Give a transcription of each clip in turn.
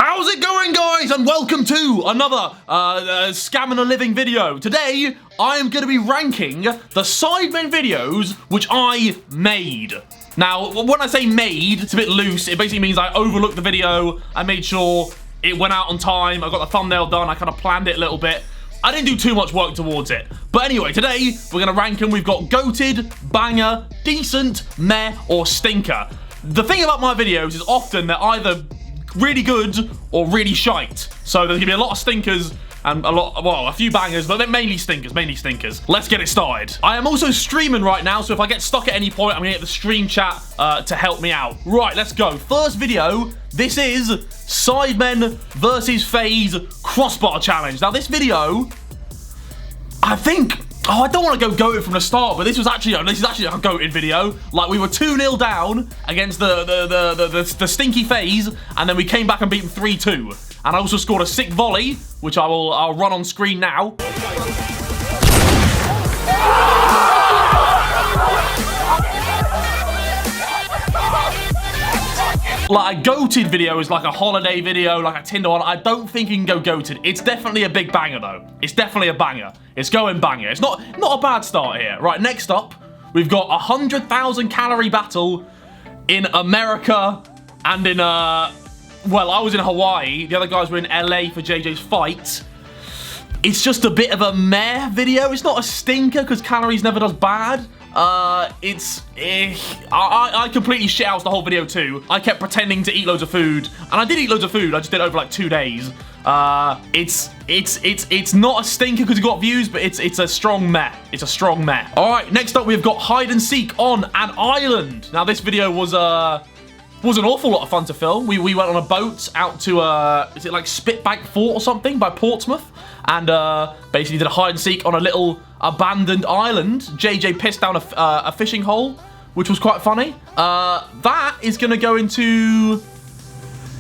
How's it going, guys? And welcome to another Scamming a Living video. Today, I am going to be ranking the Sidemen videos which I made. Now, when I say made, it's a bit loose. It basically means I overlooked the video. I made sure it went out on time. I got the thumbnail done. I kind of planned it a little bit. I didn't do too much work towards it. But anyway, today, we're going to rank them. We've got goated, banger, decent, meh, or stinker. The thing about my videos is often they're either really good or really shite. So there's gonna be a lot of stinkers and a few bangers, but they're mainly stinkers. Let's get it started. I am also streaming right now, so if I get stuck at any point, I'm gonna get the stream chat to help me out. Right, let's go. First video, this is Sidemen versus FaZe Crossbar Challenge. Now this video, I think, I don't want to go goated from the start, but this is actually a goated video. Like, we were 2-0 down against the stinky FaZe, and then we came back and beat them 3-2. And I also scored a sick volley, which I'll run on screen now. Like, a goated video is like a holiday video, like a Tinder one. I don't think you can go goated. It's definitely a big banger, though. It's definitely a banger. It's going banger. It's not a bad start here. Right, next up, we've got a 100,000 calorie battle in America and in, well, I was in Hawaii. The other guys were in LA for JJ's fight. It's just a bit of a meh video. It's not a stinker because calories never does bad. I completely shit out the whole video too. I kept pretending to eat loads of food, and I did eat loads of food. I just did it over like 2 days. It's not a stinker because it got views, but it's a strong meh. It's a strong meh. All right, next up we've got hide and seek on an island. Now this video was an awful lot of fun to film. We went on a boat out to is it like Spitbank Fort or something by Portsmouth, and basically did a hide and seek on a little abandoned island. JJ pissed down a fishing hole, which was quite funny. That is gonna go into,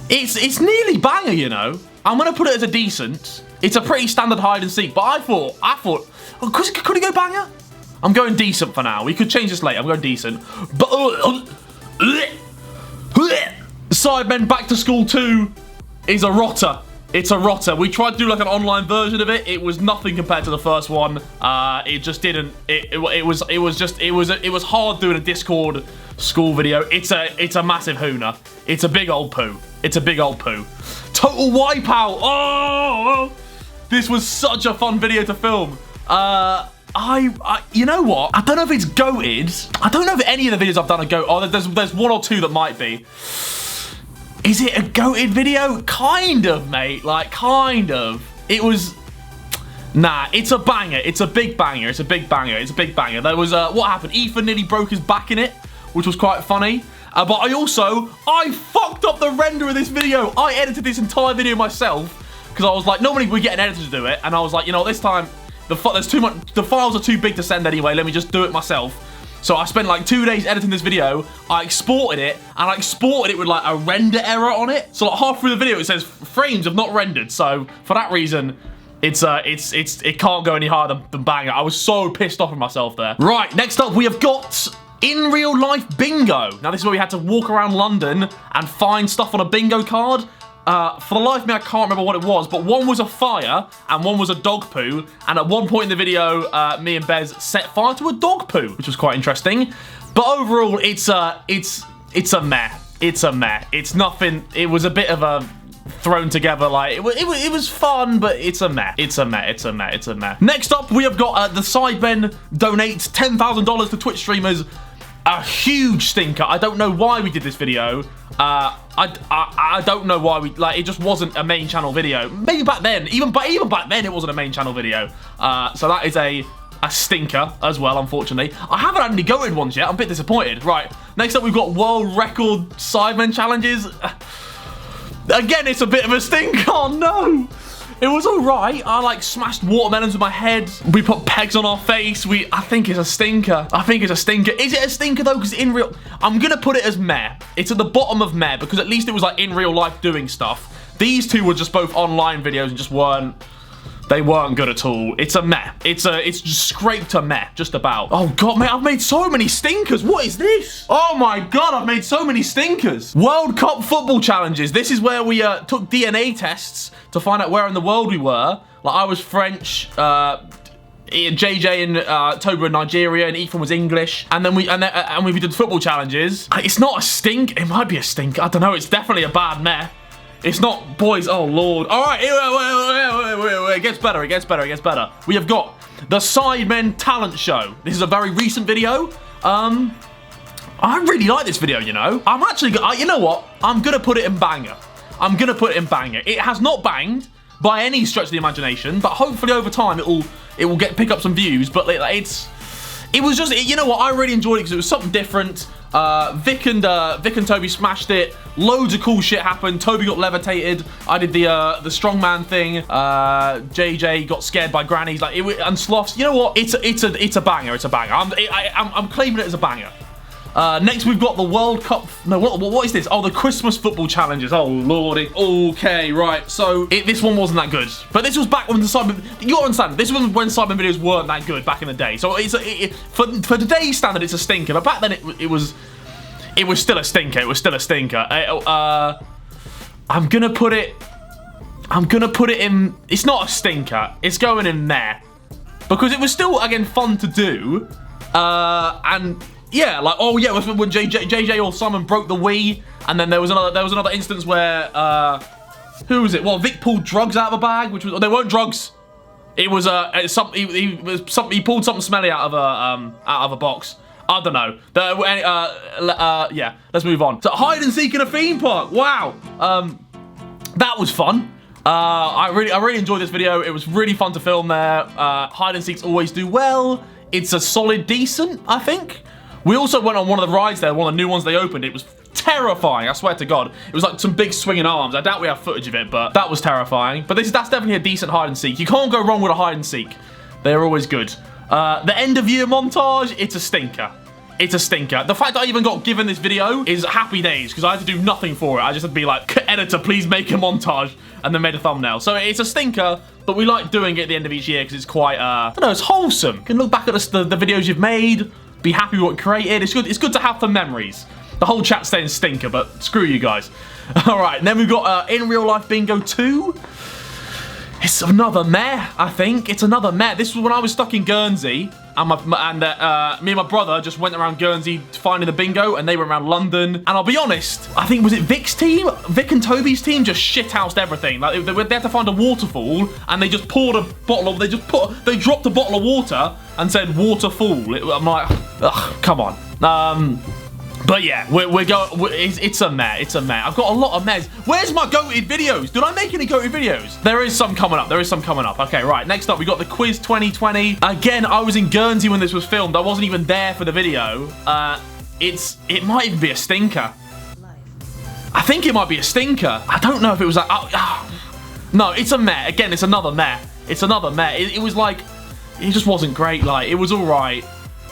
it's nearly banger, you know. I'm gonna put it as a decent. It's a pretty standard hide and seek, but I thought, oh, could it go banger? I'm going decent for now. We could change this later. I'm going decent, but Sidemen Back to School 2 is a rotter. It's a rotter. We tried to do like an online version of it. It was nothing compared to the first one. It just didn't. It was hard doing a Discord school video. It's a massive hooner. It's a big old poo. It's a big old poo. Total wipeout. Oh, this was such a fun video to film. You know what? I don't know if it's goated. I don't know if any of the videos I've done are goated. Oh, there's one or two that might be. Is it a goated video? Kind of, mate. Like, kind of. It was... Nah, it's a banger. It's a big banger. It's a big banger. It's a big banger. There was, what happened? Ethan nearly broke his back in it, which was quite funny. But I fucked up the render of this video. I edited this entire video myself, because I was like, normally we get an editor to do it, and I was like, you know, this time, there's too much, the files are too big to send anyway, let me just do it myself. So I spent like 2 days editing this video. I exported it, and I exported it with like a render error on it. So like half through the video, it says frames have not rendered. So for that reason, it can't go any higher than banger. I was so pissed off with myself there. Right, next up we have got in real life bingo. Now this is where we had to walk around London and find stuff on a bingo card. For the life of me, I can't remember what it was, but one was a fire and one was a dog poo. And at one point in the video, me and Bez set fire to a dog poo, which was quite interesting. But overall, it's a meh. It's a meh. It's nothing. It was a bit of a thrown together, like it was fun, but it's a meh. It's a meh. It's a meh. It's a meh. Next up, we have got the Sidemen donates $10,000 to Twitch streamers. A huge stinker. I don't know why we did this video. I don't know why we, like, it just wasn't a main channel video. Maybe back then, even back then, it wasn't a main channel video. So that is a stinker as well, unfortunately. I haven't had any goated ones yet. I'm a bit disappointed. Right, next up we've got world record Sidemen challenges. Again, it's a bit of a stinker. Oh no. It was all right. I like smashed watermelons with my head. We put pegs on our face. I think it's a stinker. I think it's a stinker. Is it a stinker though? Because in real, I'm gonna put it as meh. It's at the bottom of meh because at least it was like in real life doing stuff. These two were just both online videos and just weren't They weren't good at all. It's a meh. It's just scraped a meh, just about. Oh God, mate, I've made so many stinkers. What is this? Oh my God, I've made so many stinkers. World Cup football challenges. This is where we took DNA tests to find out where in the world we were. Like I was French, JJ and Tobu in Nigeria, and Ethan was English, and then we did football challenges. It's not a stink. It might be a stink. I don't know. It's definitely a bad meh. It's not, boys. Oh Lord. All right. Wait. It gets better. It gets better. It gets better. We have got the Sidemen talent show. This is a very recent video. I really like this video. You know, I'm actually. You know what? I'm gonna put it in banger. I'm gonna put it in banger. It has not banged by any stretch of the imagination, but hopefully over time it will pick up some views. But it was just, you know what, I really enjoyed it because it was something different. Vic and Toby smashed it. Loads of cool shit happened. Toby got levitated. I did the strongman thing. JJ got scared by grannies, and sloths. You know what? It's a banger. It's a banger. I'm claiming it as a banger. Next, we've got the World Cup. No, what is this? Oh, the Christmas football challenges. Oh, lordy. Okay, right. So, this one wasn't that good. But this was back when the Sidemen... You gotta understand, this was when Sidemen videos weren't that good back in the day. So, for today's standard, it's a stinker. But back then, it was still a stinker. It was still a stinker. I'm gonna put it in... It's not a stinker. It's going in there. Because it was still, again, fun to do. And... Yeah, like, oh yeah, it was when JJ or Simon broke the Wii, and then there was another instance where who was it? Well, Vic pulled drugs out of a bag, which was, they weren't drugs. It was he pulled something smelly out of a box. I don't know. Yeah, let's move on. So hide and seek in a theme park. Wow, that was fun. I really enjoyed this video. It was really fun to film there. Hide and seeks always do well. It's a solid decent, I think. We also went on one of the rides there, one of the new ones they opened. It was terrifying, I swear to God. It was like some big swinging arms. I doubt we have footage of it, but that was terrifying. But that's definitely a decent hide and seek. You can't go wrong with a hide and seek. They're always good. The end of year montage, it's a stinker. It's a stinker. The fact that I even got given this video is happy days because I had to do nothing for it. I just had to be like, editor, please make a montage, and then made a thumbnail. So it's a stinker, but we like doing it at the end of each year because it's quite, I don't know, it's wholesome. You can look back at the videos you've made, be happy with what you created. It's good to have for memories. The whole chat's saying stinker, but screw you guys. All right, and then we've got In Real Life Bingo 2. It's another meh, I think. It's another meh. This was when I was stuck in Guernsey, and me and my brother just went around Guernsey finding the bingo, and they went around London. And I'll be honest, I think, was it Vic's team? Vic and Toby's team just shithoused everything. Like they had to find a waterfall, and they just poured a bottle of, they dropped a bottle of water and said waterfall. I'm like, ugh, come on. But yeah, it's a meh. It's a meh. I've got a lot of mehs. Where's my goated videos? Did I make any goated videos? There is some coming up. There is some coming up. Okay, right. Next up, we got the Quiz 2020. Again, I was in Guernsey when this was filmed. I wasn't even there for the video. It might even be a stinker. I think it might be a stinker. I don't know if it was like... No, it's a meh. Again, it's another meh. It's another meh. It was like... It just wasn't great. Like, it was all right.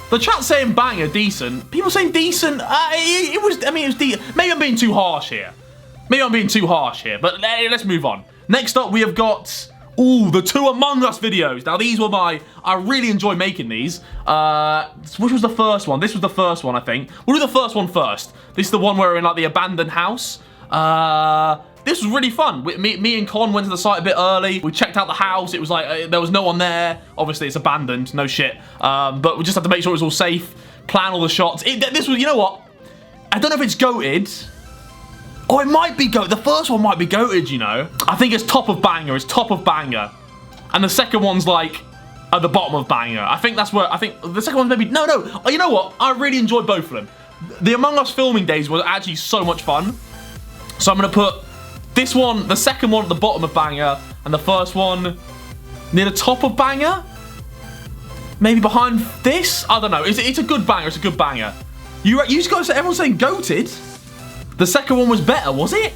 The chat's saying banger, decent. People saying decent. It was decent. Maybe I'm being too harsh here. But let's move on. Next up, we have got, the 2 Among Us videos. Now, these were I really enjoy making these. Which was the first one? This was the first one, I think. We'll do the first one first. This is the one where we're in, like, the abandoned house. This was really fun. Me and Con went to the site a bit early. We checked out the house. It was like, there was no one there. Obviously, it's abandoned. No shit. But we just had to make sure it was all safe. Plan all the shots. This was, you know what? I don't know if it's goated. Oh, it might be goated. The first one might be goated, you know. I think it's top of banger. It's top of banger. And the second one's like at the bottom of banger. I think that's where, the second one's maybe, no. Oh, you know what? I really enjoyed both of them. The Among Us filming days were actually so much fun. So I'm going to put this one, the second one at the bottom of banger, and the first one near the top of banger? Maybe behind this? I don't know. It's a good banger. It's a good banger. You guys, everyone's saying goated. The second one was better, was it?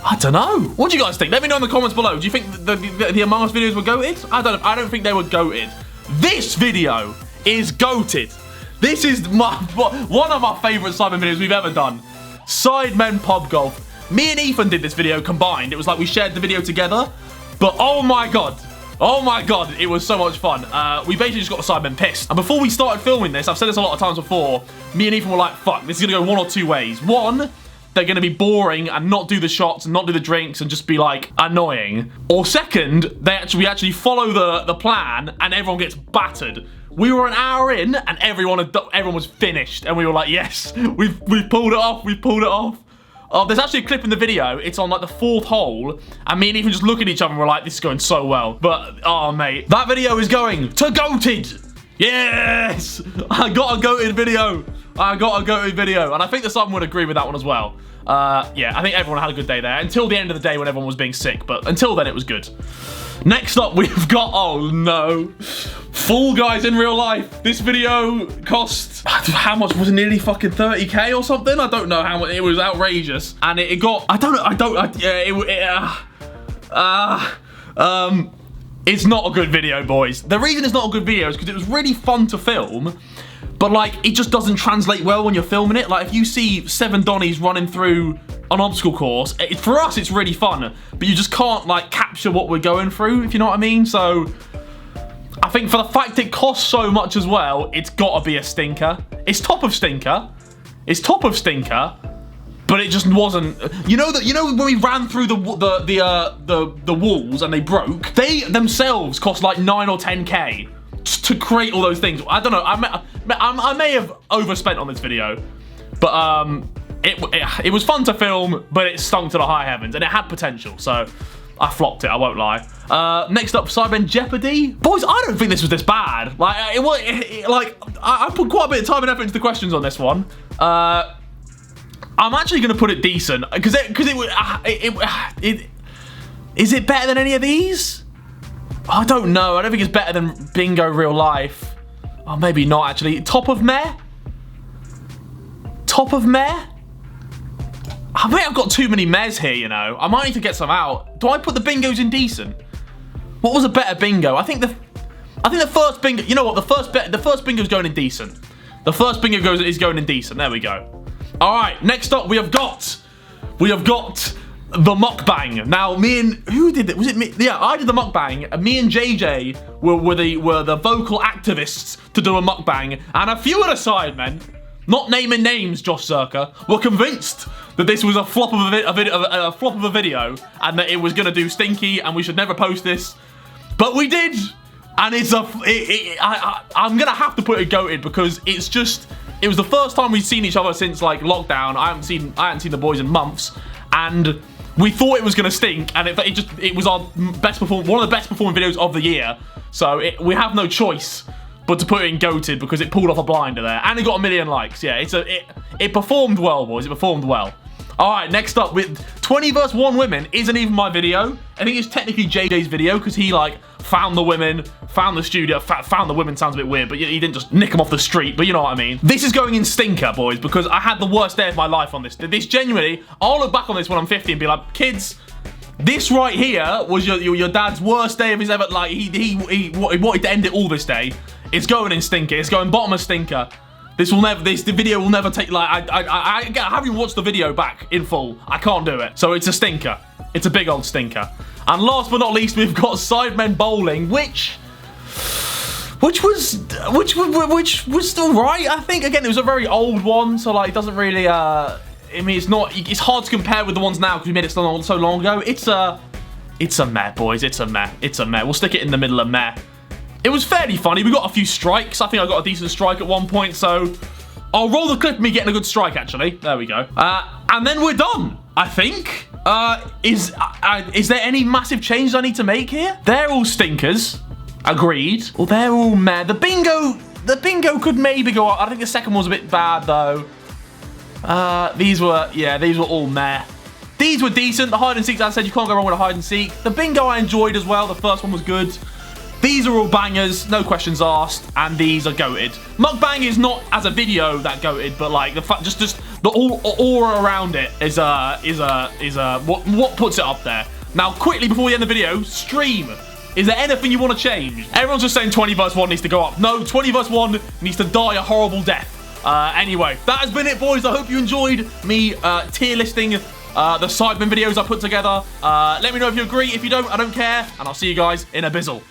I don't know. What do you guys think? Let me know in the comments below. Do you think the Among Us videos were goated? I don't think they were goated. This video is goated. This is one of my favourite Sidemen videos we've ever done. Sidemen Pub Golf. Me and Ethan did this video combined. It was like we shared the video together. But oh my God. Oh my god, it was so much fun. We basically just got the Sidemen pissed. And before we started filming this, I've said this a lot of times before, me and Ethan were like, fuck, this is gonna go one or two ways. One, they're gonna be boring and not do the shots and not do the drinks and just be like annoying. Or second, we actually follow the plan and everyone gets battered. We were an hour in and everyone was finished. And we were like, yes, we've pulled it off, we've pulled it off. There's actually a clip in the video. It's on like the 4th hole. And me and Ethan just look at each other and we're like, this is going so well. But, oh, mate. That video is going to GOATed. Yes. I got a GOATed video. I got a GOATed video. And I think the Sidemen would agree with that one as well. Yeah, I think everyone had a good day there. Until the end of the day when everyone was being sick. But until then, it was good. Next up, we've got, oh no, Fall Guys in real life. This video cost, how much was it, nearly fucking 30k or something? I don't know how much, it was outrageous. And it got, it's not a good video, boys. The reason it's not a good video is because it was really fun to film, but like, it just doesn't translate well when you're filming it. Like, if you see 7 Donnies running through an obstacle course, for us, it's really fun, but you just can't, like, capture what we're going through, if you know what I mean? So, I think for the fact it costs so much as well, it's gotta be a stinker. It's top of stinker. It's top of stinker, but it just wasn't. You know when we ran through the walls and they broke? They themselves cost like 9 or 10k to create all those things. I don't know. I may have overspent on this video, but it was fun to film, but it stunk to the high heavens, and it had potential, so I flopped it, I won't lie. Next up, Sidemen Jeopardy. Boys, I don't think this was this bad. Like, I put quite a bit of time and effort into the questions on this one. I'm actually going to put it decent, because is it better than any of these? I don't know. I don't think it's better than Bingo Real Life. Oh, maybe not, actually. Top of meh? Top of meh? I think I've got too many mehs here, you know. I might need to get some out. Do I put the bingos in decent? What was a better bingo? I think the first bingo. You know what? The first bingo's going in decent. The first bingo is going in decent. There we go. All right. Next up, we have got the mukbang. Now, me and who did it? Was it me? Yeah, I did the mukbang. And me and JJ were the vocal activists to do a mukbang, and a few of the Sidemen, not naming names, Josh Circa, were convinced that this was a flop of a video and that it was gonna do stinky and we should never post this, but we did, and I'm gonna have to put it GOATed because it was the first time we'd seen each other since like lockdown. I hadn't seen the boys in months, and we thought it was gonna stink, and it was our one of the best performing videos of the year. So we have no choice but to put it in GOATed because it pulled off a blinder there, and it got 1 million likes. Yeah, it performed well, boys. It performed well. All right, next up, with 20 vs 1 women isn't even my video. I think it's technically JJ's video because he like found the women, found the studio. Found the women sounds a bit weird, but he didn't just nick them off the street. But you know what I mean. This is going in stinker, boys, because I had the worst day of my life on this. This genuinely, I'll look back on this when I'm 50 and be like, kids, this right here was your dad's worst day of his ever. Like he wanted to end it all this day. It's going in stinker. It's going bottom of stinker. The video will never take, like, I haven't even watched the video back in full. I can't do it. So it's a stinker. It's a big old stinker. And last but not least, we've got Sidemen Bowling, which was still right, I think. Again, it was a very old one, so like, it doesn't really, I mean, it's hard to compare with the ones now because we made it so long ago. It's a meh, boys. It's a meh. It's a meh. We'll stick it in the middle of meh. It was fairly funny. We got a few strikes. I think I got a decent strike at one point, so I'll roll the clip of me getting a good strike, actually. There we go. And then we're done, I think. Is there any massive changes I need to make here? They're all stinkers. Agreed. Well, they're all meh. The bingo could maybe go up. I think the second one was a bit bad, though. These were all meh. These were decent. The hide and seeks, as I said, you can't go wrong with a hide and seek. The bingo I enjoyed as well. The first one was good. These are all bangers, no questions asked, and these are GOATed. Mukbang is not as a video that GOATed, but like the fact, just the aura around it is what puts it up there. Now, quickly before we end the video, stream. Is there anything you want to change? Everyone's just saying 20 vs 1 needs to go up. No, 20 vs 1 needs to die a horrible death. Anyway, that has been it, boys. I hope you enjoyed me tier listing the Sidemen videos I put together. Let me know if you agree. If you don't, I don't care, and I'll see you guys in a bizzle.